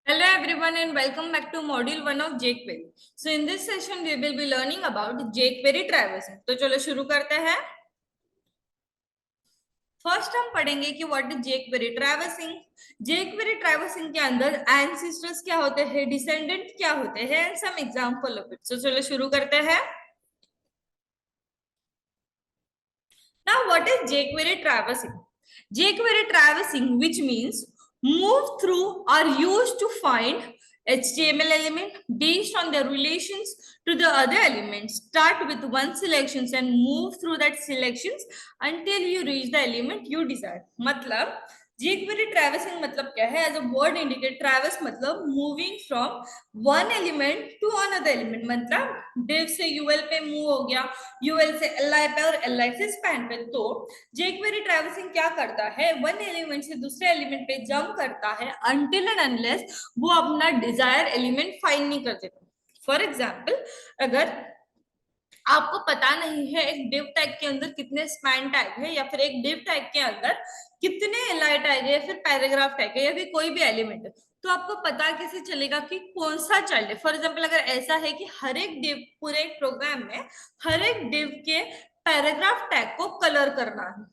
Hello everyone and welcome back to module 1 of jQuery. So in this session we will be learning about jQuery traversing. तो चलो शुरू करते हैं। First हम पढ़ेंगे कि what is jQuery traversing। jQuery traversing के अंदर ancestors क्या होते हैं, डिसेंडेंट क्या होते हैं and some example of it. तो चलो शुरू करते हैं। Now what is jQuery traversing? jQuery traversing, which means move through or used to find HTML element based on their relations to the other elements. Start with one selections and move through that selections until you reach the element you desire. मतलब jQuery traversing मतलब क्या है? As a word indicate, traverse मतलब moving from one element to another element. मतलब div से UL पे move हो गया, UL से LI पे और LI से span पे। तो jQuery traversing क्या करता है? वन एलिमेंट से दूसरे एलिमेंट पे जंप करता है until and unless वो अपना डिजायर एलिमेंट फाइंड नहीं कर देता। फॉर एग्जाम्पल, अगर आपको पता नहीं है एक div टैग के अंदर कितने स्पैन टैग है या फिर एक div टैग के अंदर कितने एलआई टैग है या फिर पैराग्राफ टैग है या फिर कोई भी एलिमेंट है, तो आपको पता कैसे चलेगा कि कौन सा चाइल्ड है। फॉर एग्जाम्पल, अगर ऐसा है कि हर एक div पूरे प्रोग्राम में हर एक div के पैराग्राफ टैग को कलर करना है,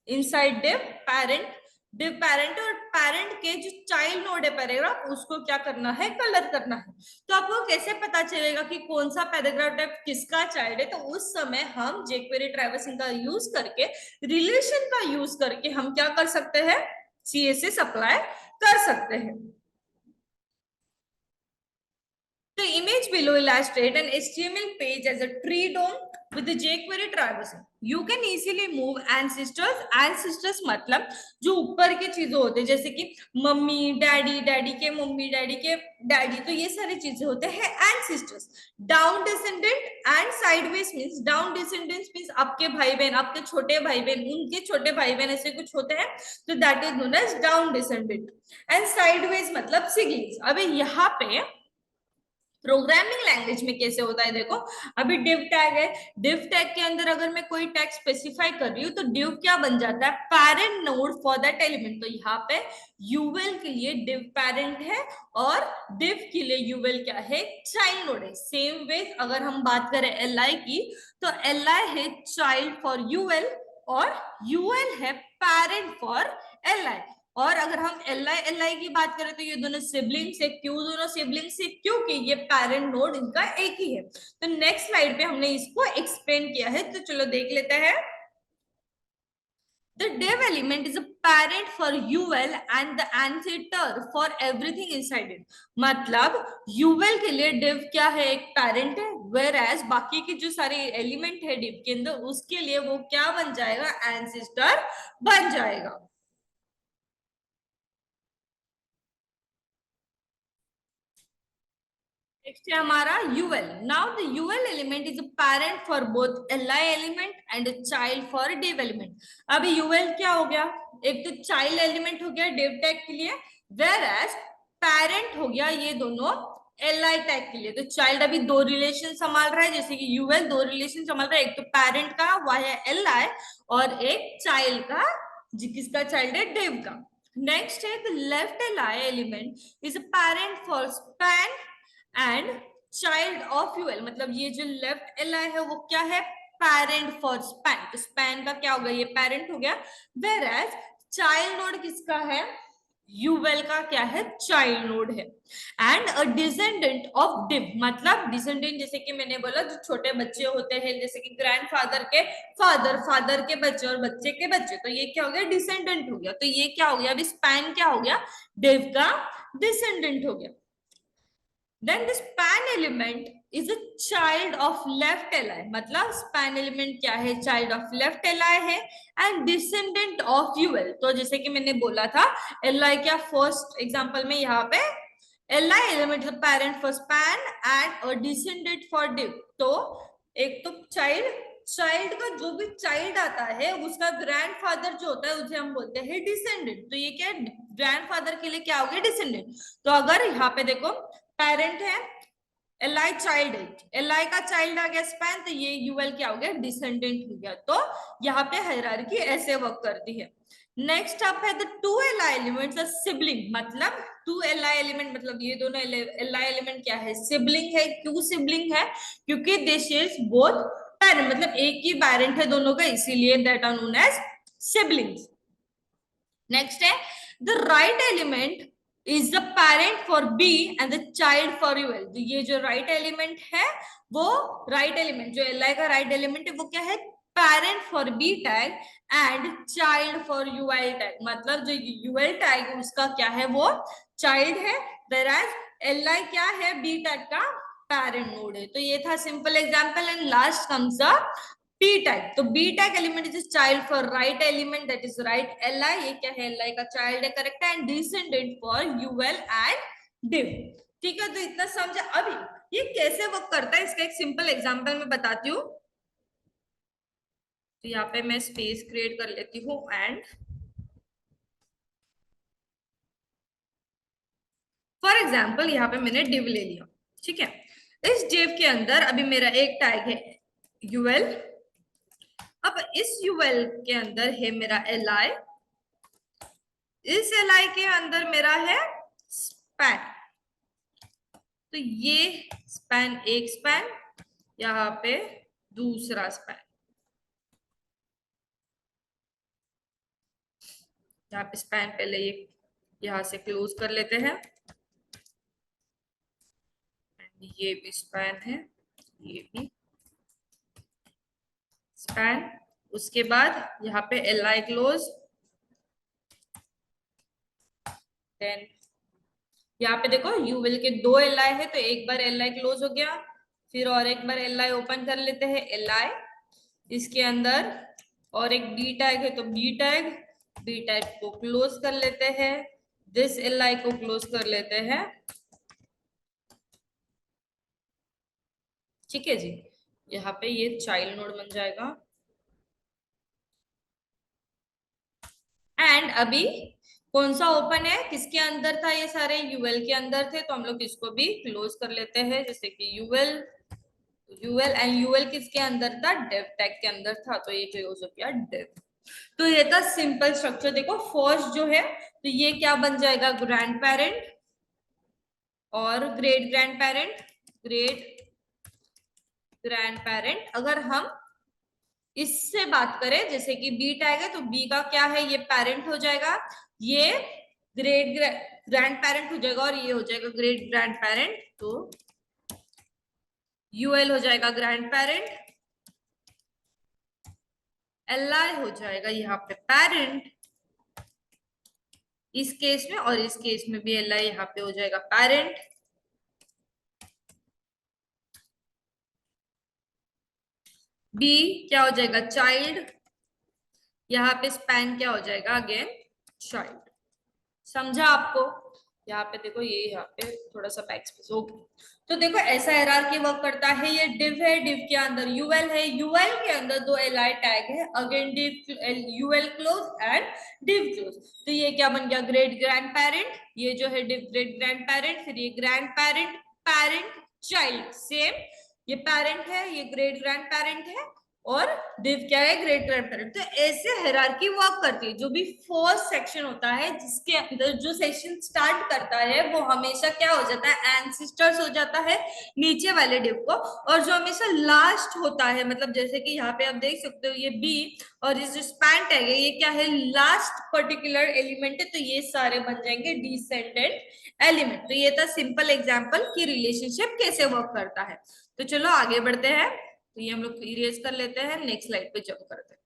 इनसाइड div पैरेंट और पैरेंट के जो चाइल्ड नोड है पैराग्राफ उसको क्या करना है, कलर करना है। तो आपको कैसे पता चलेगा कि कौन सा पैराग्राफ टाइप किसका चाइल्ड है? तो उस समय हम jQuery traversing का यूज करके, रिलेशन का यूज करके हम क्या कर सकते हैं, CSS अप्लाई कर सकते हैं। The image below illustrates an HTML page as a tree DOM with the jQuery traversing. You can easily move ancestors. Ancestors मतलब जो ऊपर के चीजें होते हैं, जैसे कि मम्मी डैडी, डैडी के मम्मी, डैडी के डैडी, तो ये सारी चीजें होते हैं ancestors. Down descendant and sideways means down descendants means आपके भाई बहन, आपके छोटे भाई बहन, उनके छोटे भाई बहन, ऐसे कुछ होते हैं, तो that is known as down descendant. And sideways मतलब siblings. अबे यहाँ पे प्रोग्रामिंग लैंग्वेज में कैसे होता है, देखो अभी div टैग है, div टैग के अंदर अगर मैं कोई टैग स्पेसिफाई कर रही हूँ तो div क्या बन जाता है, parent node for that element. तो यहाँ पे यूएल के लिए div पैरेंट है और div के लिए यूएल क्या है, चाइल्ड नोड है। सेम वे अगर हम बात करें li की, तो li है चाइल्ड फॉर यूएल और यूएल है पैरेंट फॉर li। और अगर हम LI की बात करें तो ये दोनों सिबलिंग्स है। क्यों दोनों सिबलिंग्स है? क्योंकि ये पैरेंट नोड इनका एक ही है। तो नेक्स्ट स्लाइड पे हमने इसको एक्सप्लेन किया है, तो चलो देख लेते हैं। The div element is a parent for UL and the ancestor for everything inside it. मतलब UL के लिए div क्या है, एक पैरेंट है, whereas बाकी के जो सारे एलिमेंट है div के अंदर उसके लिए वो क्या बन जाएगा, ancestor बन जाएगा। नेक्स्ट है हमारा UL। Now the UL element is a parent for both LI element and a child for div element. अभी UL क्या हो गया, एक तो चाइल्ड एलिमेंट हो गया div टैग के लिए, वेयर एज पैरेंट हो गया ये दोनों LI टैग के लिए। तो चाइल्ड अभी दो रिलेशन संभाल रहा है, जैसे कि UL दो रिलेशन संभाल रहा है, एक तो पैरेंट का वह है LI और एक चाइल्ड का, किसका चाइल्ड है, div का। नेक्स्ट है the left LI element is a parent for span and child of UL. मतलब ये जो लेफ्ट एल आई है वो क्या है, पैरेंट फॉर स्पैन। तो स्पैन का क्या होगा, ये पैरेंट हो गया, वेर एज चाइल्ड नोड किसका है, यूवेल का क्या है, चाइल्ड नोड है। And a descendant of div मतलब डिसेंडेंट, जैसे कि मैंने बोला जो छोटे बच्चे होते हैं, जैसे कि ग्रैंडफादर के फादर, फादर के बच्चे और बच्चे के बच्चे, तो ये क्या हो गया, डिसेंडेंट हो गया। तो ये क्या हो गया, अभी स्पैन क्या हो गया, डिव का डिसेंडेंट हो गया। Then the span element is a child of left li। मतलब span element क्या है, child of left li है and descendant of ul। तो जैसे कि मैंने बोला था li क्या, फर्स्ट एग्जांपल में यहाँ पे li element is parent for span and a descendant for div। तो एक तो चाइल्ड का जो भी चाइल्ड आता है उसका ग्रैंडफादर जो होता है उसे हम बोलते हैं डिसेंडेंट। तो ये क्या, ग्रैंडफादर के लिए क्या हो गया, डिसेंडेंट। तो अगर यहाँ पे देखो पेरेंट है LI, चाइल्ड है LI का चाइल्ड आ गया स्पैन, तो ये UL क्या हो गया, डिसेंडेंट हो गया। तो यहाँ पे हायरार्की ऐसे वर्क करती है। नेक्स्ट अप है the two L I elements sibling, मतलब टू एल आई एलिमेंट मतलब ये दोनों एल आई एलिमेंट क्या है, सिबलिंग है। क्यों सिबलिंग है? क्योंकि दे शेयर्स बोथ पेरेंट, मतलब एक ही पेरेंट है दोनों का, इसीलिए that are known as siblings. Next है the right element is the parent for B and the child for UL. ये जो राइट एलिमेंट है, वो राइट एलिमेंट जो एल आई का राइट एलिमेंट है वो क्या है, parent for B tag and child for UL tag, मतलब जो यूएल टैग है उसका क्या है, वो चाइल्ड है, whereas एल आई क्या है, बी टैग का पेरेंट नोड है। तो ये था simple example and last comes the p tag। तो b tag element is child for right element that is right li, ये क्या है, li का चाइल्ड है, करेक्ट है, and descendant for ul and div। ठीक है, तो इतना समझा। अभी ये कैसे वर्क करता है इसका एक सिंपल एग्जांपल मैं बताती हूँ। तो यहाँ पे मैं स्पेस क्रिएट कर लेती हूँ एंड फॉर एग्जाम्पल यहाँ पे मैंने div ले लिया। ठीक है, इस div के अंदर अभी मेरा एक टैग है ul, अब इस ul के अंदर है मेरा li, इस li के अंदर मेरा है स्पैन। तो ये स्पैन एक स्पैन, यहाँ पे दूसरा स्पैन, यहाँ पे स्पैन पहले ये यहाँ से क्लोज कर लेते हैं, ये भी स्पैन है, ये भी स्पैन। उसके बाद यहाँ पे एल आई क्लोज, देन यहाँ पे देखो यूविल के दो एल आई है, तो एक बार एल आई क्लोज हो गया, फिर और एक बार एल आई ओपन कर लेते हैं एल आई, इसके अंदर और एक बी टैग है, तो बी टैग को क्लोज कर लेते हैं, दिस एल आई को क्लोज कर लेते हैं। ठीक है जी, यहाँ पे ये चाइल्ड नोड बन जाएगा। एंड अभी कौन सा ओपन है, किसके अंदर था, ये सारे यूएल के अंदर थे, तो हम लोग इसको भी क्लोज कर लेते हैं, जैसे कि यूएल एंड यूएल किसके अंदर था, डेव टैग के अंदर था, तो ये क्लोज हो गया डेव। तो ये था सिंपल स्ट्रक्चर। देखो फर्स्ट जो है, तो ये क्या बन जाएगा, ग्रैंड पेरेंट और great grand parent, great grand parent. अगर हम इससे बात करें, जैसे कि बी टैग है, तो बी का क्या है, ये पेरेंट हो जाएगा, ये ग्रेट ग्रैंड पेरेंट हो जाएगा, और ये हो जाएगा ग्रेट ग्रैंड पेरेंट। तो यूएल हो जाएगा ग्रैंड पेरेंट, एल आई हो जाएगा यहाँ पे पेरेंट इस केस में, और इस केस में भी एल आई यहाँ पे हो जाएगा पेरेंट। बी क्या हो जाएगा, चाइल्ड, यहाँ पे स्पैन क्या हो जाएगा, अगेन चाइल्ड। समझा आपको? यहाँ पे देखो, ये यहाँ पे थोड़ा सा बैक स्पेस हो गया। तो देखो ऐसा हायरार्की वर्क करता है। ये डिव है, डिव के अंदर यूएल है, यूएल के अंदर दो एल आई टैग है, again div UL close and div close. तो ये क्या बन गया, ग्रेट ग्रैंड पेरेंट, ये जो है डिव ग्रेट ग्रैंड पेरेंट, फिर ये grand parent, parent child same, ये पेरेंट है, ये ग्रेट ग्रैंड पेरेंट है, और डिव क्या है, ग्रेट ग्रैंड पेरेंट। तो ऐसे हायरार्की वर्क करती है। जो भी फर्स्ट सेक्शन होता है, जिसके अंदर जो सेक्शन स्टार्ट करता है, वो हमेशा क्या हो जाता है, एंसिस्टर्स हो जाता है नीचे वाले डिव को, और जो हमेशा लास्ट होता है, मतलब जैसे कि यहाँ पे आप देख सकते हो ये बी, और ये जो स्पैन टैग है ये क्या है, लास्ट पर्टिकुलर एलिमेंट है, तो ये सारे बन जाएंगे डिसेंडेंट एलिमेंट। तो ये था सिंपल एग्जाम्पल कि रिलेशनशिप कैसे वर्क करता है। तो चलो आगे बढ़ते हैं। तो ये हम लोग इरेज कर लेते हैं, नेक्स्ट स्लाइड पे जंप करते हैं।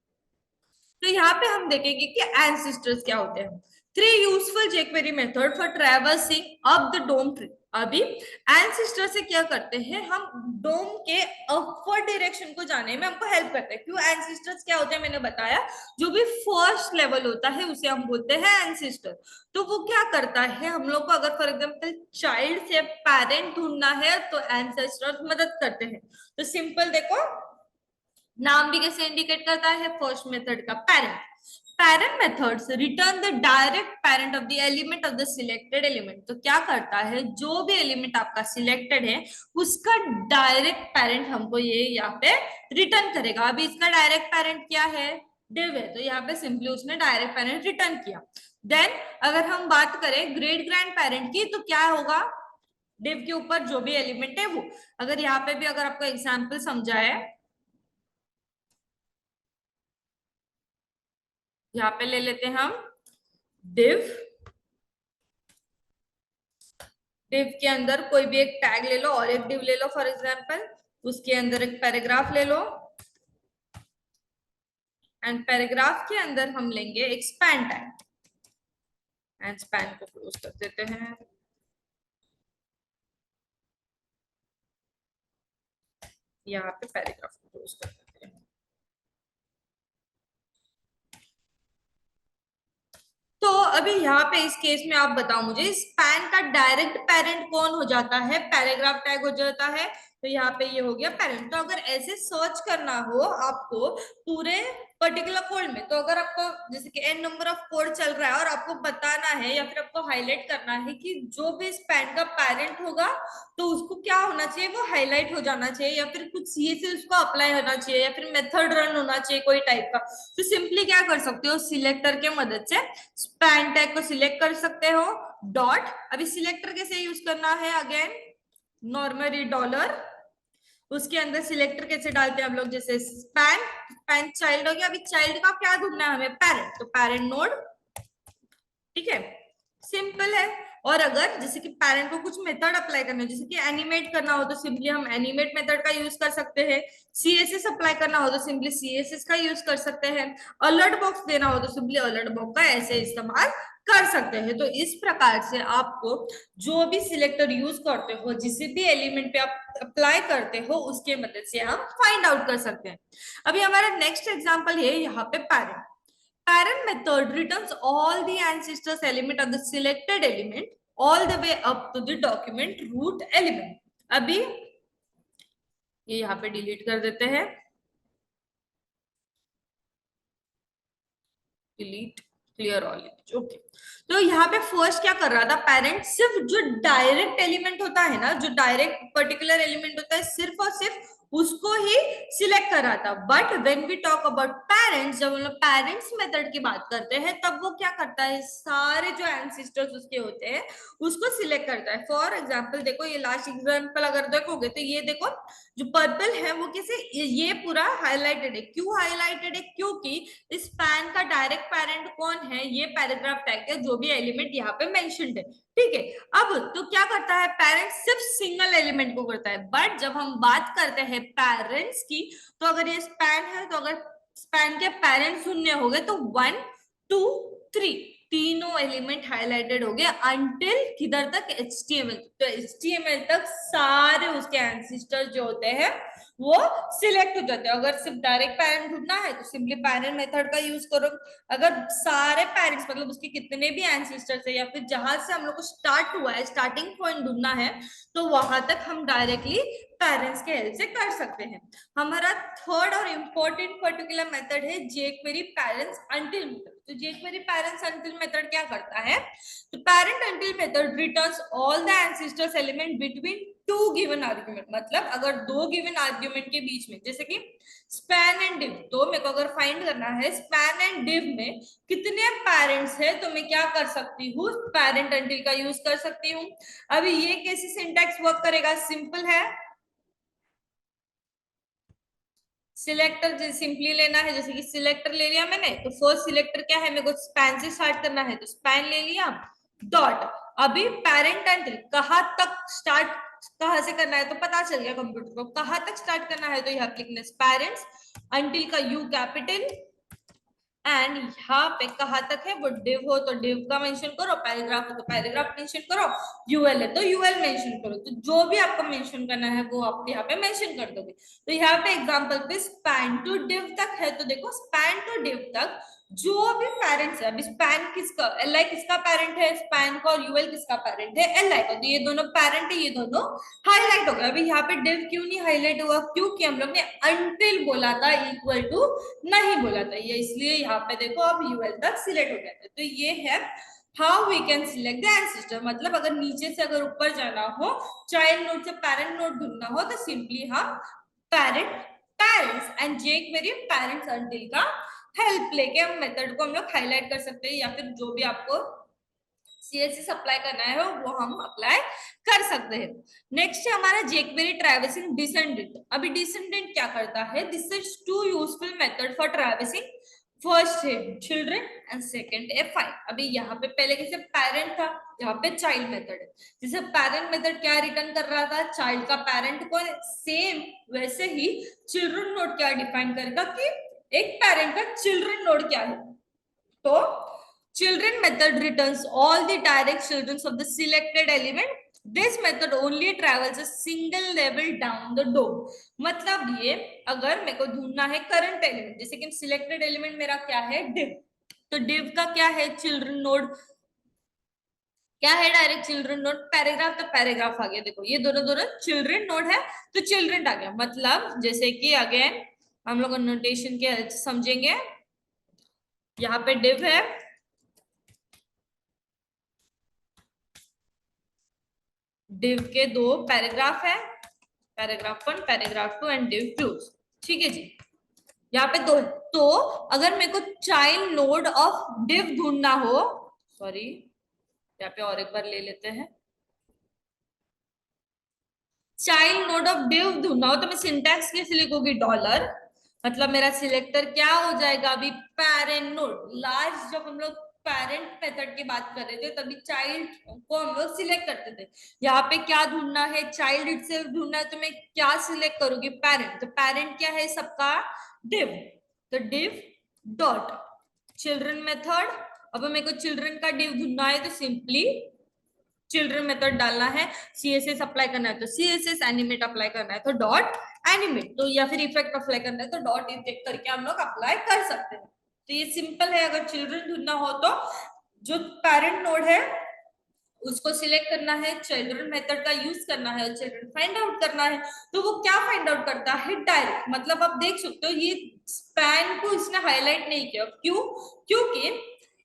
तो यहाँ पे हम देखेंगे कि एंसिस्टर्स क्या होते हैं। 3 useful jQuery method for traversing up the DOM tree. अभी एंसिस्टर से क्या करते हैं, हम डोम के अपवर्ड डायरेक्शन को जाने में हमको हेल्प करते हैं। क्यों, एंसिस्टर्स क्या होते हैं मैंने बताया, जो भी फर्स्ट लेवल होता है उसे हम बोलते हैं एंसिस्टर। तो वो क्या करता है, हम लोग को अगर फॉर एग्जाम्पल चाइल्ड से पेरेंट ढूंढना है, तो एंसिस्टर्स मदद करते हैं। तो सिंपल देखो, नाम भी कैसे इंडिकेट करता है, फर्स्ट मेथड का parent. Parent methods return the direct parent of the element of the selected element. तो क्या करता है, जो भी एलिमेंट आपका सिलेक्टेड है उसका डायरेक्ट पेरेंट हमको ये यहाँ पे रिटर्न करेगा। अभी इसका डायरेक्ट पेरेंट क्या है, डिव है, तो यहाँ पे सिंपली उसने डायरेक्ट पेरेंट रिटर्न किया। देन अगर हम बात करें ग्रेट ग्रैंड पेरेंट की, तो क्या होगा, डिव के ऊपर जो भी एलिमेंट है वो, अगर यहाँ पे भी अगर आपको एग्जाम्पल समझाए, यहाँ पे ले लेते हैं हम डिव, डिव के अंदर कोई भी एक टैग ले लो और एक डिव ले लो फॉर एग्जांपल, उसके अंदर एक पैराग्राफ ले लो, एंड पैराग्राफ के अंदर हम लेंगे एक स्पैन टैग, एंड स्पैन को क्लोज कर देते हैं। यहाँ पे पैराग्राफ को क्लोज कर देते हैं। तो अभी यहाँ पे इस केस में आप बताओ मुझे, स्पैन का डायरेक्ट पेरेंट कौन हो जाता है, पैराग्राफ टैग हो जाता है, तो यहाँ पे ये हो गया पेरेंट। तो अगर ऐसे सर्च करना हो आपको पूरे पर्टिकुलर कोड में, तो अगर आपको जैसे कि n नंबर ऑफ कोड चल रहा है और आपको बताना है या फिर आपको हाईलाइट करना है कि जो भी स्पैन का पेरेंट होगा तो उसको क्या होना चाहिए, वो हाईलाइट हो जाना चाहिए, या फिर कुछ ये से उसको अप्लाई होना चाहिए, या फिर मेथड रन होना चाहिए कोई टाइप का, तो सिंपली क्या कर सकते हो, सिलेक्टर के मदद से स्पैन टैग को सिलेक्ट कर सकते हो, डॉट, अभी सिलेक्टर कैसे यूज करना है, अगेन नॉर्मली डॉलर, उसके अंदर सिलेक्टर कैसे डालते हैं हम लोग, जैसे स्पैन, स्पैन चाइल्ड हो गया, अभी चाइल्ड का क्या ढूंढना है हमें, पेरेंट, तो पेरेंट नोड, ठीक है, सिंपल है। और अगर जैसे कि पेरेंट को कुछ मेथड अप्लाई करना है, जैसे कि एनिमेट करना हो तो सिंपली हम एनिमेट मेथड का यूज कर सकते हैं, सीएसएस अप्लाई करना हो तो सिंपली सीएसएस का यूज कर सकते हैं, अलर्ट बॉक्स देना हो तो सिंपली अलर्ट बॉक्स का ऐसे इस्तेमाल कर सकते हैं। तो इस प्रकार से आपको जो भी सिलेक्टर यूज करते हो, जिस भी एलिमेंट पे आप अप्लाई करते हो, उसके मदद से हम फाइंड आउट कर सकते हैं। अभी हमारा नेक्स्ट एग्जांपल है यहाँ पे parent. Parent method returns all the ancestors element of the selected element all the way up to the document root element. अभी ये यहाँ पे डिलीट कर देते हैं, delete clear all image, okay. तो यहाँ पे फर्स्ट क्या कर रहा था, पेरेंट सिर्फ जो डायरेक्ट एलिमेंट होता है ना, जो डायरेक्ट पर्टिकुलर एलिमेंट होता है, सिर्फ और सिर्फ उसको ही सिलेक्ट कर रहा था। But when we talk about parents, जब हम लोग पेरेंट्स मेथड की बात करते हैं, तब वो क्या करता है, सारे जो एंसिस्टर्स उसके होते हैं उसको सिलेक्ट करता है। फॉर एग्जाम्पल देखो, ये लास्ट एग्जाम्पल अगर देखोगे तो ये देखो, जो पर्पल है वो कैसे, ये पूरा हाईलाइटेड है, क्यों हाईलाइटेड है, क्योंकि इस पैन का डायरेक्ट पेरेंट कौन है, ये पैराग्राफ टैग है, जो भी एलिमेंट यहाँ पे मेंशन्ड है, ठीक है। अब तो क्या करता है, पेरेंट सिर्फ सिंगल एलिमेंट को करता है, बट जब हम बात करते हैं पेरेंट्स की, तो अगर ये स्पैन है, तो अगर स्पैन के पेरेंट्स शून्य हो गए तो 1 2 3 तीनों एलिमेंट हाईलाइटेड हो गए अंटिल किधर तक, HTML, तो HTML तक सारे उसके एंसिस्टर जो होते हैं वो सिलेक्ट हो जाते हैं। अगर सिर्फ डायरेक्ट पेरेंट ढूंढना है तो सिंपली पेरेंट मेथड का यूज करो, अगर सारे पेरेंट्स मतलब उसके कितने भी एंसिस्टर्स है, या फिर जहां से हम लोग को स्टार्ट हुआ है, स्टार्टिंग पॉइंट ढूंढना है, तो वहां तक हम डायरेक्टली पेरेंट्स के हेल्प से कर सकते हैं। हमारा थर्ड और इम्पोर्टेंट पर्टिकुलर मेथड है jQuery पेरेंट्स अंटिल मेथड। तो jQuery पेरेंट्स अंटिल मेथड क्या करता है, तो parent until method returns all the ancestors element between two given argument, मतलब अगर दो गिवन आर्ग्यूमेंट के बीच में, जैसे कि स्पैन एंड डिव, तो मेरे को अगर फाइंड करना है स्पैन एंड डिव में कितने पेरेंट्स है, तो मैं क्या कर सकती हूँ, पेरेंट अंटिल का यूज कर सकती हूँ। अभी ये कैसे सिंटैक्स वर्क करेगा, सिंपल है, सिलेक्टर सिंपली लेना है, जैसे कि सिलेक्टर ले लिया मैंने, तो फर्स्ट सिलेक्टर क्या है, मेरे को स्पैन से स्टार्ट करना है, तो स्पैन ले लिया, डॉट, अभी पेरेंट अंटिल कहाँ तक स्टार्ट, कहाँ से करना है तो पता चल गया कंप्यूटर को, कहाँ तक स्टार्ट करना है, तो यहाँ पे लिखना पेरेंट्स अंटिल का यू कैपिटल, एंड यहाँ पे कहाँ तक है, वो डिव हो तो डिव का मेंशन करो, पैराग्राफ हो तो पैराग्राफ मेंशन करो, यूएल है तो यूएल मेंशन करो, तो जो भी आपको मेंशन करना है वो आप यहाँ पे मेंशन कर दोगे। तो यहाँ पे एग्जांपल पे स्पैन टू डिव तक है, तो देखो स्पैन टू डिव तक जो भी पेरेंट्स है, अभी स्पैन किसका, एल आई किसका पेरेंट है, स्पैन का, और यूएल किसका पेरेंट है, एल आई का, तो ये दोनों पेरेंट है, ये दोनों हाईलाइट हो गया। अभी यहाँ पे डिव क्यों नहीं हाईलाइट हुआ, क्योंकि हम लोग ने अंटिल बोला था, इक्वल टू नहीं बोला था, ये इसलिए यहाँ पे देखो अब यूएल तक सिलेक्ट हो गया था। तो ये है how we can select the ancestor, मतलब अगर नीचे से अगर ऊपर जाना हो, चाइल्ड नोड से पेरेंट नोड ढूंढना हो, तो सिंपली हम parent parents and jQuery parents until का हेल्प लेके हम मेथड को हम लोग हाईलाइट कर सकते हैं, या फिर जो भी आपको सीएसएस अप्लाई करना है वो हम अप्लाई कर सकते हैं। नेक्स्ट है हमारा jQuery ट्रैवर्सिंग डिसेंडेंट। अभी डिसेंडेंट क्या करता है? This is two useful method for traversing. First है चिल्ड्रन एंड सेकंड है फाइल। अभी यहाँ पे पहले कैसे पेरेंट था, यहाँ पे चाइल्ड मेथड है। जैसे पेरेंट मेथड क्या रिटर्न कर रहा था, चाइल्ड का पेरेंट कौन है, सेम वैसे ही चिल्ड्रन नोड क्या डिफाइन करेगा कि एक पेरेंट का चिल्ड्रन नोड क्या है। तो children method returns all the direct children of the selected element. This method only travels a single level down the DOM. मतलब ये अगर मेरे को ढूंढना है करंट एलिमेंट, जैसे कि सिलेक्टेड एलिमेंट मेरा क्या है, div, तो div का क्या है, चिल्ड्रन नोड क्या है, डायरेक्ट चिल्ड्रन नोड। पैराग्राफ तो पैराग्राफ आ गया, देखो ये दोनों दोनों चिल्ड्रन नोड है, तो चिल्ड्रन आ गया। मतलब जैसे कि अगेन हम लोग नोटेशन के समझेंगे, यहाँ पे div है, div के दो पैराग्राफ है, paragraph 1 paragraph 2 and div close. ठीक है जी, यहाँ पे दो। तो अगर मेरे को चाइल्ड नोड ऑफ div ढूंढना हो, सॉरी यहाँ पे और एक बार ले लेते हैं, चाइल्ड नोड ऑफ div ढूंढना हो तो मैं सिंटैक्स कैसे लिखूंगी, डॉलर, मतलब मेरा सिलेक्टर क्या हो जाएगा, अभी पेरेंट नोड। लास्ट जब हम लोग पेरेंट मेथड की बात कर रहे थे तभी चाइल्ड को हम लोग सिलेक्ट करते थे। यहाँ पे क्या ढूंढना है, चाइल्ड इटसेल्फ ढूंढना है, तो मैं क्या सिलेक्ट करूंगी, पेरेंट। तो पेरेंट क्या है सबका, div, तो div डॉट चिल्ड्रन मेथड। अब मेरे को चिल्ड्रन का div ढूंढना है तो सिंपली चिल्ड्रन मेथड डालना है, सीएसएस अप्लाई करना है तो सीएसएस, एनिमेट अप्लाई करना है तो डॉट एनिमेट, तो या फिर इफेक्ट अप्लाई करना है तो डॉट इफेक्ट करके हम लोग अप्लाई कर सकते हैं। तो ये सिंपल है। अगर चिल्ड्रन ढूंढना हो तो जो पेरेंट नोड है उसको सिलेक्ट करना है, चिल्ड्रन मेथड का यूज करना है और चिल्ड्रन फाइंड आउट करना है। तो वो क्या फाइंड आउट करता है, डायरेक्ट, मतलब आप देख सकते हो ये स्पैन को इसने हाईलाइट नहीं किया, क्यों, क्योंकि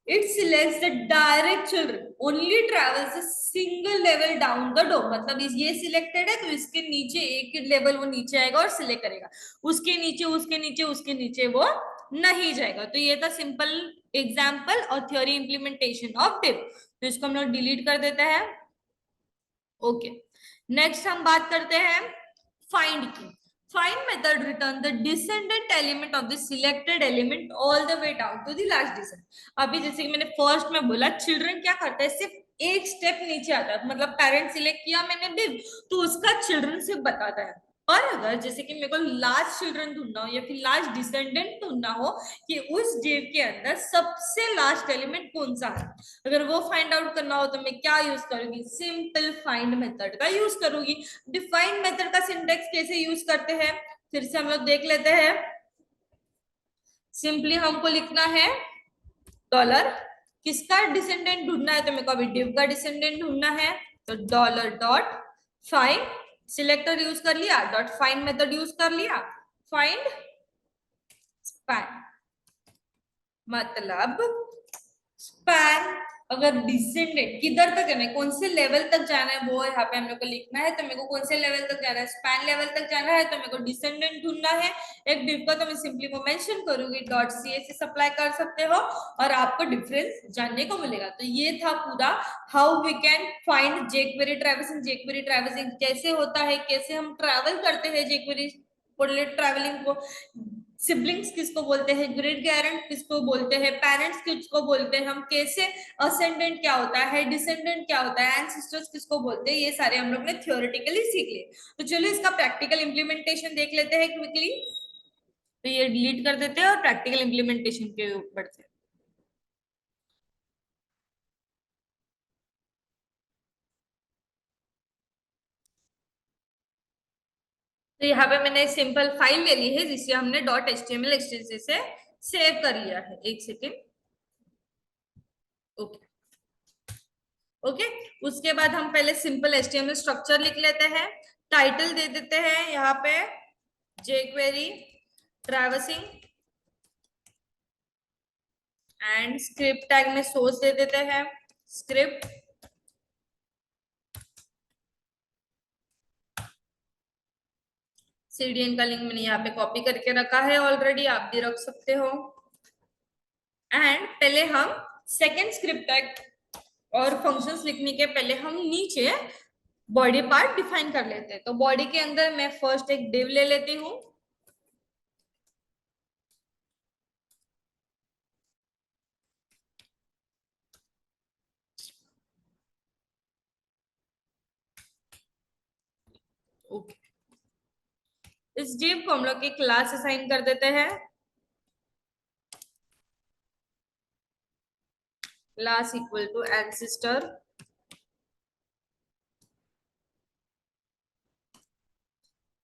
it selects the direct children, only travels a single level down the DOM। मतलब ये सिलेक्टेड है तो इसके नीचे एक ही लेवल वो नीचे आएगा और सिलेक्ट करेगा, उसके नीचे उसके नीचे उसके नीचे वो नहीं जाएगा। तो ये था सिंपल एग्जाम्पल और थ्योरी इंप्लीमेंटेशन ऑफ div। तो इसको हम लोग डिलीट कर देते हैं। ओके, नेक्स्ट हम बात करते हैं फाइंड की। Find method return the descendant element of the selected element all the way down to the last descend. अभी जैसे कि मैंने फर्स्ट में बोला, चिल्ड्रन क्या करता है, सिर्फ एक स्टेप नीचे आता है, मतलब पेरेंट सिलेक्ट किया मैंने div, तो उसका चिल्ड्रन सिर्फ बताता है। और अगर जैसे कि मेरे को लास्ट चिल्ड्रन ढूंढना हो या फिर लास्ट डिसेंडेंट ढूंढना हो कि उस div के अंदर सबसे लास्ट एलिमेंट कौन सा है, अगर वो फाइंड आउट करना हो तो मैं क्या यूज करूंगी, सिंपल फाइंड मेथड का यूज करूंगी। डिफाइंड मेथड का सिंटेक्स कैसे यूज करते हैं फिर से हम लोग देख लेते हैं। सिंपली हमको लिखना है डॉलर, किसका डिसेंडेंट ढूंढना है, तो मेरे को अभी div का डिसेंडेंट ढूंढना है, तो dollar dot find, selector use कर लिया, डॉट फाइंड मेथड यूज कर लिया, फाइंड स्पैन, मतलब स्पैन अगर डिसेंडेंट किधर तक जाना है, कौन से लेवल तक जाना है वो यहाँ पे हम लोग को लिखना है। तो मेरे को कौन से लेवल तक जाना है, स्पैन लेवल तक जाना है, तो मेरे को डिसेंडेंट ढूंढना है एक div का, तो मैं सिंपली वो मेंशन करूंगी, डॉट सीएसएस अप्लाई कर सकते हो और आपको डिफरेंस जानने को मिलेगा। तो ये था पूरा how we can find jQuery traversing. JQuery traversing कैसे होता है, कैसे हम ट्रैवल करते हैं जेक्वेरी ट्रैवलिंग को, सिबलिंग्स किसको बोलते हैं, ग्रेट गैरेंट किसको बोलते हैं, पेरेंट्स किसको बोलते हैं, हम कैसे असेंडेंट क्या होता है, डिसेंडेंट क्या होता है, एंसेस्टर्स किसको बोलते हैं, ये सारे हम लोग ने थियोरेटिकली सीख लिए। तो चलो इसका प्रैक्टिकल इंप्लीमेंटेशन देख लेते हैं क्विकली। तो ये डिलीट कर देते हैं और प्रैक्टिकल इंप्लीमेंटेशन के ऊपर से। तो यहाँ पे मैंने सिंपल फाइल ले ली है जिसे हमने डॉट एचटीएमएल एक्सटेंशन से सेव कर लिया है। एक सेकेंड, ओके ओके। उसके बाद हम पहले सिंपल एचटीएमएल स्ट्रक्चर लिख लेते हैं, टाइटल दे देते हैं यहाँ पे jQuery traversing and script tag में सोर्स दे देते हैं स्क्रिप्ट, सीडीएन का लिंक मैंने यहाँ पे कॉपी करके रखा है ऑलरेडी, आप भी रख सकते हो। एंड पहले हम सेकेंड स्क्रिप्ट टैग और फंक्शंस लिखने के पहले हम नीचे बॉडी पार्ट डिफाइन कर लेते हैं। तो बॉडी के अंदर मैं फर्स्ट एक डिव ले लेती हूँ। ओके, इस डिव को हम लोग एक क्लास असाइन कर देते हैं। Class equal to ancestor.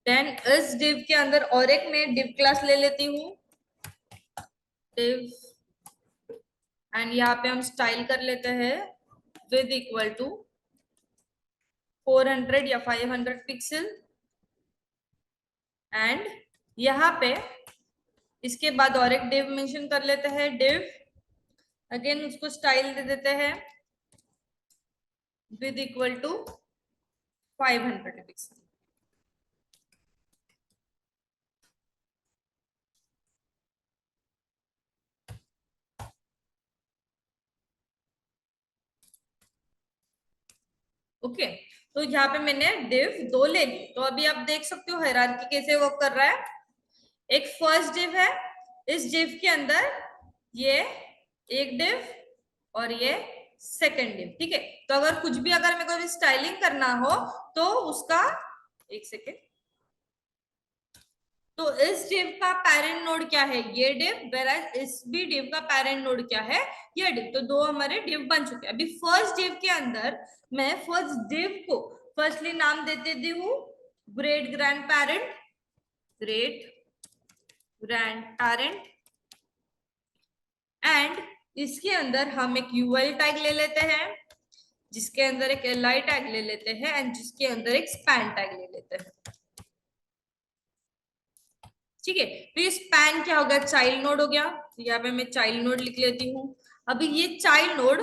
Then इस डिव के अंदर और एक मैं डिव क्लास ले लेती हूँ, डिव, एंड यहाँ पे हम स्टाइल कर लेते हैं विद इक्वल टू 400 या 500 पिक्सल। एंड यहाँ पे इसके बाद और एक डिव मेंशन कर लेते हैं, डिव, अगेन उसको स्टाइल दे देते हैं width equal to 500 pixel. Okay, तो यहाँ पे मैंने डिव 2 ले ली। तो अभी आप देख सकते हो हायरार्की कैसे वर्क कर रहा है। एक फर्स्ट डिव है, इस डिव के अंदर ये एक डिव और ये सेकंड डिव, ठीक है। तो अगर कुछ भी अगर मेरे को स्टाइलिंग करना हो तो उसका, एक सेकेंड, तो इस डिव का पेरेंट नोड क्या है, ये डिव, वेराज इस भी डिव का पेरेंट नोड क्या है, ये डिव। तो 2 हमारे डिव बन चुके हैं। अभी फर्स्ट डिव के अंदर मैं फर्स्ट डिव को फर्स्टली नाम देते दी हूँ great grand parent, great grand parent, and इसके अंदर हम एक यूएल टैग ले लेते हैं, जिसके अंदर एक एलआई टैग ले लेते हैं, एंड जिसके अंदर एक स्पैन टैग ले लेते हैं, ठीक है। तो ये स्पैन क्या होगा, चाइल्ड नोड हो गया। तो यहाँ पे मैं चाइल्ड नोड लिख लेती हूँ। अभी ये चाइल्ड नोड,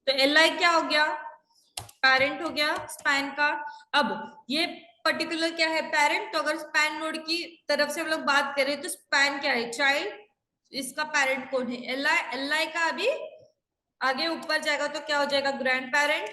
तो एल आई क्या हो गया, पेरेंट हो गया स्पैन का। अब ये पर्टिकुलर क्या है, पेरेंट। तो अगर स्पैन नोड की तरफ से हम लोग बात करें तो स्पैन क्या है, चाइल्ड, इसका पेरेंट कौन है, एल आई। एल आई का अभी आगे ऊपर जाएगा तो क्या हो जाएगा, ग्रैंड पेरेंट,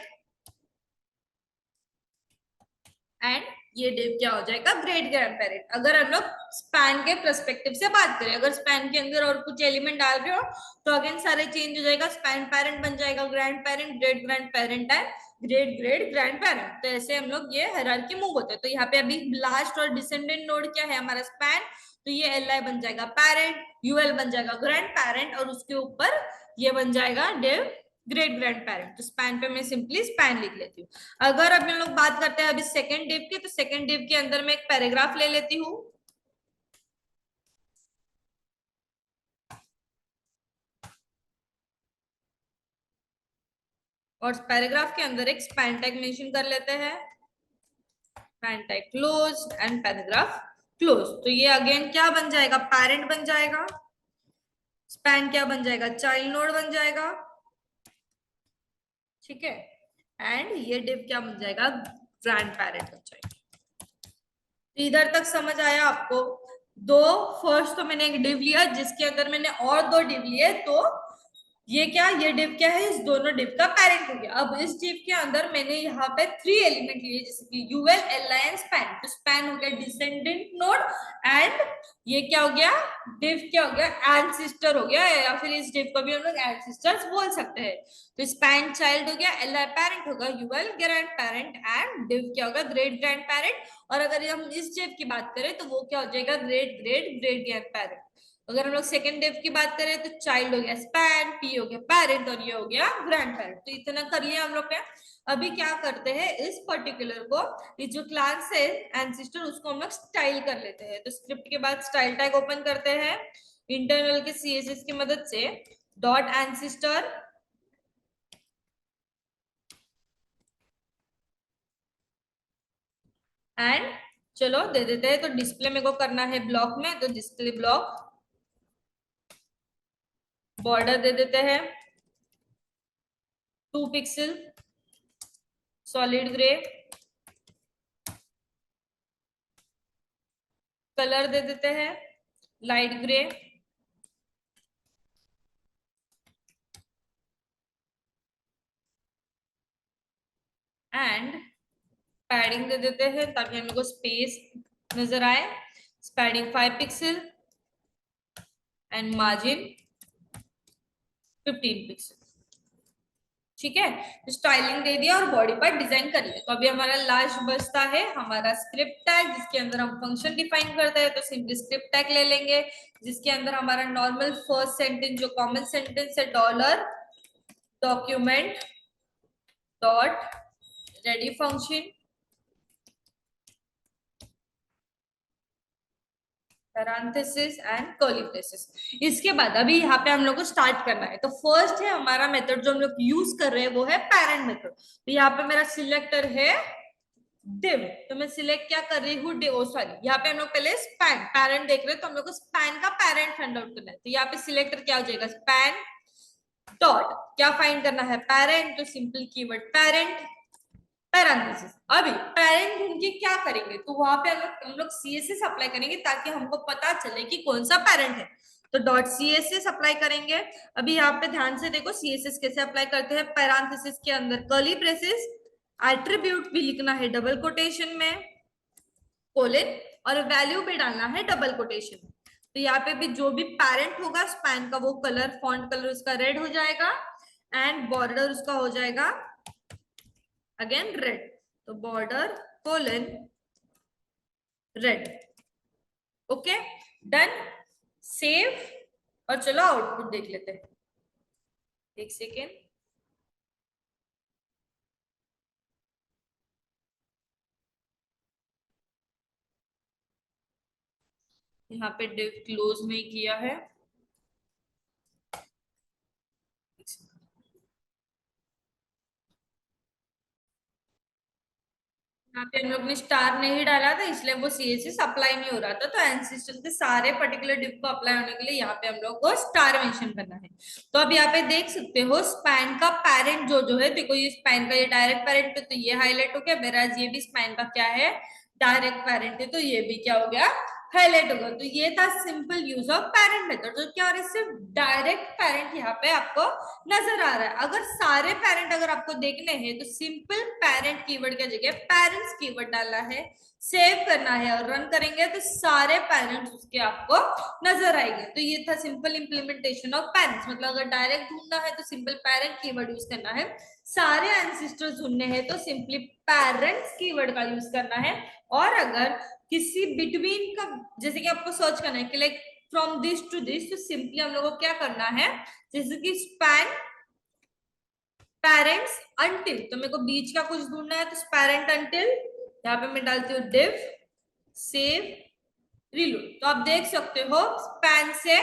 एंड ये डिव क्या हो जाएगा, ग्रेट ग्रैंड पेरेंट। अगर हम लोग स्पैन के पर्सपेक्टिव से बात करें, अगर स्पैन के अंदर और कुछ एलिमेंट डाल रहे हो तो अगेन सारे चेंज हो जाएगा, स्पैन पेरेंट बन जाएगा grand parent, great grand parent है, ग्रेट ग्रेट ग्रैंड पेरेंट। तो ऐसे हम लोग ये हायरार्की मूव होते हैं। तो यहाँ पे अभी लास्ट और डिसेंडेंट नोड क्या है हमारा, स्पैन। तो ये एल आई बन जाएगा पेरेंट, यूएल बन जाएगा ग्रैंड पेरेंट, और उसके ऊपर ये बन जाएगा डिव ग्रेट ग्रैंड पेरेंट। तो स्पैन पे मैं सिंपली स्पैन लिख लेती हूँ। अगर अब हम लोग बात करते हैं अभी सेकंड डिव की, तो सेकंड डिव के अंदर मैं एक पैराग्राफ ले लेती हूँ, और पैराग्राफ के अंदर एक स्पैन टैग मेंशन कर लेते हैं, span tag close and paragraph close. तो ये अगेन क्या बन जाएगा, पेरेंट बन जाएगा, स्पैन क्या बन जाएगा, चाइल्ड नोड बन जाएगा, ठीक है, एंड ये डिव क्या बन जाएगा, ग्रैंड पेरेंट बन जाएगा। तो इधर तक समझ आया आपको। दो, फर्स्ट तो मैंने एक डिव लिया जिसके अंदर मैंने और 2 डिव लिए, तो ये क्या, ये डिव क्या है, इस दोनों डिव का पेरेंट हो गया। अब इस डिव के अंदर मैंने यहाँ पे 3 एलिमेंट लिए, जैसे कि UL, L I and span. तो स्पैन हो गया डिसेंडेंट नोड, एंड ये क्या हो गया, डिव क्या हो गया, एंसिस्टर हो गया, या फिर इस डिव को भी हम लोग एंसिस्टर्स बोल सकते हैं। तो स्पैन चाइल्ड हो गया, एल आई पेरेंट होगा, UL grandparent, and div क्या होगा, ग्रेट ग्रैंड पेरेंट। और अगर हम इस डिव की बात करें तो वो क्या हो जाएगा, great great great grand parent. अगर हम लोग सेकेंड डिव की बात करें तो चाइल्ड हो गया स्पैन, पी हो गया पेरेंट, और ये हो गया ग्रैंड पेरेंट। तो इतना कर लिया हम लोग ने। अभी क्या करते हैं, इस पर्टिकुलर को, ये जो क्लास है एंसिस्टर, उसको हम लोग स्टाइल कर लेते हैं। तो स्क्रिप्ट के बाद स्टाइल टैग ओपन करते हैं इंटरनल के सीएसएस की मदद से, डॉट एंसिस्टर, एंड चलो दे देते हैं। तो डिस्प्ले मेरे को करना है ब्लॉक में, तो डिस्प्ले ब्लॉक, बॉर्डर दे देते हैं 2 पिक्सल, सॉलिड ग्रे, कलर दे देते हैं लाइट ग्रे, एंड पैडिंग दे देते हैं ताकि हम लोग को स्पेस नजर आए। Padding 5 pixel and margin 15 pixel. ठीक है, स्टाइलिंग दे दिया और बॉडी पार्ट डिजाइन कर लिया। तो अभी हमारा लास्ट बचता है हमारा स्क्रिप्ट टैग, जिसके अंदर हम फंक्शन डिफाइन करते हैं। तो सिंपली स्क्रिप्ट टैग ले लेंगे, जिसके अंदर हमारा नॉर्मल फर्स्ट सेंटेंस जो कॉमन सेंटेंस है, dollar document dot ready function parenthesis and curly braces. इसके बाद अभी यहाँ पे हम लोग को स्टार्ट करना है। तो फर्स्ट है हमारा मेथड जो हम लोग यूज कर रहे हैं वो है पैरेंट मेथड। तो यहाँ पे मेरा सिलेक्टर है div, तो मैं सिलेक्ट क्या कर रही हूँ div, सॉरी यहाँ पे हम लोग पहले स्पैन पैरेंट देख रहे हैं, तो हम लोग को स्पैन का पैरेंट फाइंड आउट करना है। तो यहाँ पे सिलेक्टर क्या हो जाएगा, स्पैन डॉट क्या फाइंड करना है, पैरेंट। तो सिंपल कीवर्ड पैरेंट पैरेंथेसिस। अभी पैरेंट ढूंढ के क्या करेंगे, तो वहां पे हम लोग सीएसएस अप्लाई करेंगे ताकि हमको पता चले कि कौन सा पैरेंट है। तो डॉट सीएसएस अप्लाई करेंगे। अभी यहाँ पे ध्यान से देखो सीएसएस कैसे अप्लाई करते हैं। पैरेंथेसिस के अंदर कर्ली ब्रेसेस, एट्रीब्यूट भी लिखना है डबल कोटेशन में, कोलन, और वैल्यू भी डालना है डबल कोटेशन में। तो यहाँ पे भी जो भी पैरेंट होगा स्पैन का, वो कलर फॉन्ट कलर उसका रेड हो जाएगा एंड बॉर्डर उसका हो जाएगा अगेन रेड। तो border colon red. Okay done, save, और चलो आउटपुट देख लेते हैं। एक सेकेंड, यहाँ पे डिव क्लोज नहीं किया है। यहाँ पे हम लोग ने स्टार नहीं डाला था, इसलिए वो सीएसएस अप्लाई नहीं हो रहा था। तो एंसिस्टर के सारे पर्टिकुलर डिव को अप्लाई होने के लिए यहाँ पे हम लोग को स्टार मेंशन करना है। तो अब यहाँ पे देख सकते हो स्पैन का पेरेंट जो जो है, देखो ये स्पैन का ये डायरेक्ट पेरेंट है तो ये हाईलाइट हो गया, मेरा ये भी स्पैन का क्या है, डायरेक्ट पेरेंट है, तो ये भी क्या हो गया, हाईलाइट होगा। तो ये था simple use of parent method. तो क्या हो रहा है, सिर्फ डायरेक्ट पेरेंट यहाँ पे आपको नजर आ रहा है। अगर सारे पेरेंट अगर आपको देखने हैं तो सिंपल पेरेंट कीवर्ड की जगह पेरेंट्स कीवर्ड डालना है, सेव करना है और रन करेंगे तो सारे पेरेंट्स उसके आपको नजर आएंगे। तो ये था सिंपल इंप्लीमेंटेशन ऑफ पेरेंट्स। मतलब अगर डायरेक्ट ढूंढना है तो सिंपल पेरेंट कीवर्ड यूज करना है, सारे एंसिस्टर्स ढूंढने हैं तो सिंपली पेरेंट्स कीवर्ड का यूज करना है। और अगर किसी बिटवीन का, जैसे कि आपको सर्च करना है कि like from this to this, तो सिंपली हम लोग को क्या करना है, जैसे कि स्पैन पेरेंट्स अंटिल, तो मेरे को बीच का कुछ ढूंढना है तो पेरेंट अंटिल, यहाँ पे मैं डालती हूँ डिव, सेव, रिलोड। तो आप देख सकते हो स्पैन से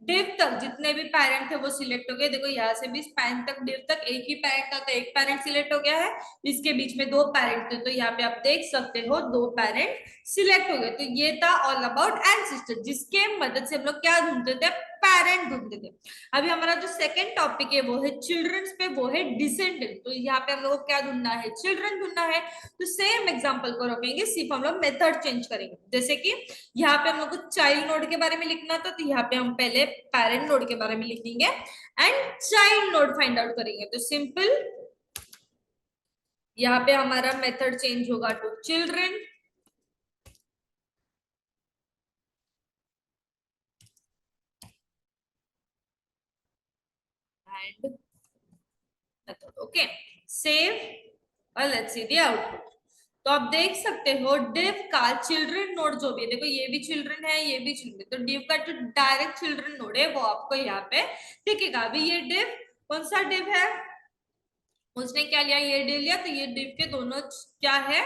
डिव तक जितने भी पेरेंट थे वो सिलेक्ट हो गए। देखो यहाँ से भी स्पैन तक डिव तक एक ही पेरेंट था तो एक पेरेंट सिलेक्ट हो गया है, इसके बीच में दो पेरेंट थे तो यहाँ पे आप देख सकते हो दो पेरेंट सिलेक्ट हो गए। तो ये था ऑल अबाउट एंसेस्टर, जिसके मदद से हम लोग क्या ढूंढते थे, पेरेंट ढूंढते थे। अभी हमारा जो सेकंड टॉपिक है वो है चिल्ड्रंस पे, वो है डिसेंडेंट। तो यहाँ पे हम लोग को क्या ढूंढना है, चिल्ड्रन ढूंढना है। तो सेम एग्जांपल को रखेंगे, सिर्फ हम लोग मेथड चेंज करेंगे। जैसे कि यहाँ पे हम लोग को चाइल्ड नोड के बारे में लिखना था तो यहाँ पे हम पहले पेरेंट नोड के बारे में लिखेंगे and child node find out करेंगे। तो सिंपल यहाँ पे हमारा मेथड चेंज होगा to children and method. Okay save और लेट्स सी द आउटपुट। तो आप देख सकते हो डिव का चिल्ड्रन नोड जो भी है, देखो ये भी चिल्ड्रन है ये भी चिल्ड्रन, तो डिव का जो डायरेक्ट चिल्ड्रन नोड है वो आपको यहाँ पे दिखेगा। अभी ये डिव कौन सा डिव है, उसने क्या लिया, ये डिव लिया, तो ये डिव के दोनों क्या है,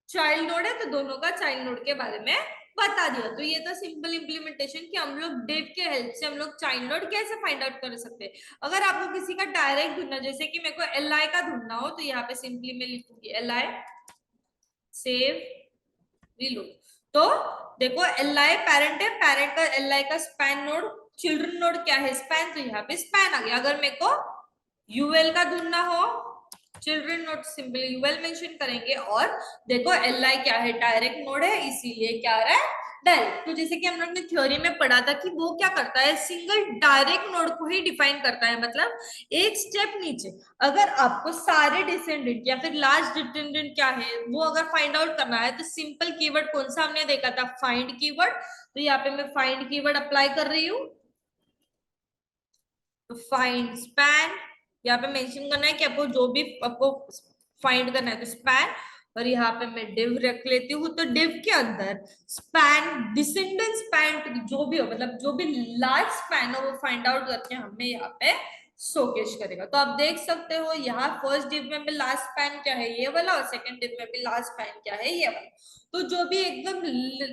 चाइल्ड नोड है, तो दोनों का चाइल्ड नोड के बारे में बता दिया। तो ये था सिंपल इंप्लीमेंटेशन कि हम लोग डिव के हेल्प से हम लोग चाइल्ड नोड कैसे फाइंड आउट कर सकते हैं। अगर आपको किसी का डायरेक्ट ढूंढना, जैसे कि मेरे को एल आई का ढूंढना हो तो यहाँ पे सिंपली मैं लिखूंगी एल आई, सेव, रिलोड। तो देखो एल आई पेरेंट है, पेरेंट का एल आई का स्पैन नोड, चिल्ड्रन नोड क्या है, स्पैन, तो यहाँ पे स्पैन आ गया। अगर मेरे को यूएल का ढूंढना हो, children node simply UL mention करेंगे। और देखो एल आई क्या है, डायरेक्ट नोड है, इसीलिए क्या आ रहा है, डेल, तो जैसे कि हम लोग ने थ्योरी में पढ़ा था कि वो क्या करता है, सिंगल डायरेक्ट नोड को ही डिफाइन करता है, मतलब एक स्टेप नीचे। अगर आपको सारे डिसेंडेंट या फिर लास्ट डिसेंडेंट क्या है वो अगर फाइंड आउट करना है, तो सिंपल कीवर्ड कौन सा हमने देखा था, फाइंड कीवर्ड। तो यहाँ पे मैं फाइंड कीवर्ड अप्लाई कर रही हूँ। तो फाइंड स्पैन, यहाँ पे मेंशन करना है कि आपको जो भी आपको फाइंड करना है तो स्पैन, और यहाँ पे मैं डिव रख लेती हूँ। तो डिव के अंदर स्पैन, डिसेंडेंट स्पैन जो भी हो, मतलब जो भी लार्ज स्पैन हो वो फाइंड आउट करके हमें यहाँ पे शोकेश करेगा। तो आप देख सकते हो यहाँ फर्स्ट डिव में भी लास्ट स्पैन क्या है, ये वाला, और सेकंड डिव में भी लास्ट स्पैन क्या है, ये वाला। तो जो भी एकदम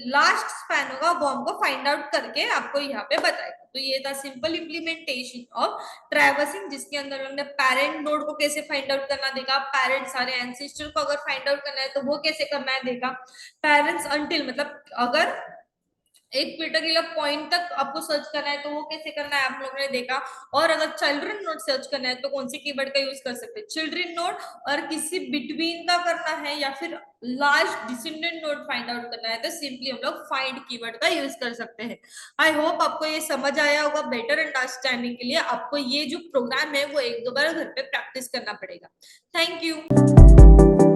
लास्ट स्पैन होगा वो हमको फाइंड आउट करके आपको यहाँ पे बताएगा। तो ये था सिंपल इम्प्लीमेंटेशन ऑफ ट्रैवर्सिंग, जिसके अंदर हमने पेरेंट नोड को कैसे फाइंड आउट करना देखा, पेरेंट सारे एंसेस्टर को अगर फाइंड आउट करना है तो वो कैसे करना है देखा, पेरेंट्स अंटिल मतलब अगर एक पर्टिकुलर पॉइंट तक आपको सर्च करना है तो वो कैसे करना है आप लोगों ने देखा। और अगर चिल्ड्रन नोड सर्च करना है तो कौन सी कीवर्ड का यूज कर सकते हैं, चिल्ड्रन नोड। और किसी बिटवीन का करना है या फिर large descendant node find out करना है तो सिंपली हम लोग फाइंड कीवर्ड का यूज कर सकते हैं। आई होप आपको ये समझ आया होगा। बेटर अंडरस्टैंडिंग के लिए आपको ये जो प्रोग्राम है वो एक दो बार घर पे प्रैक्टिस करना पड़ेगा। Thank you.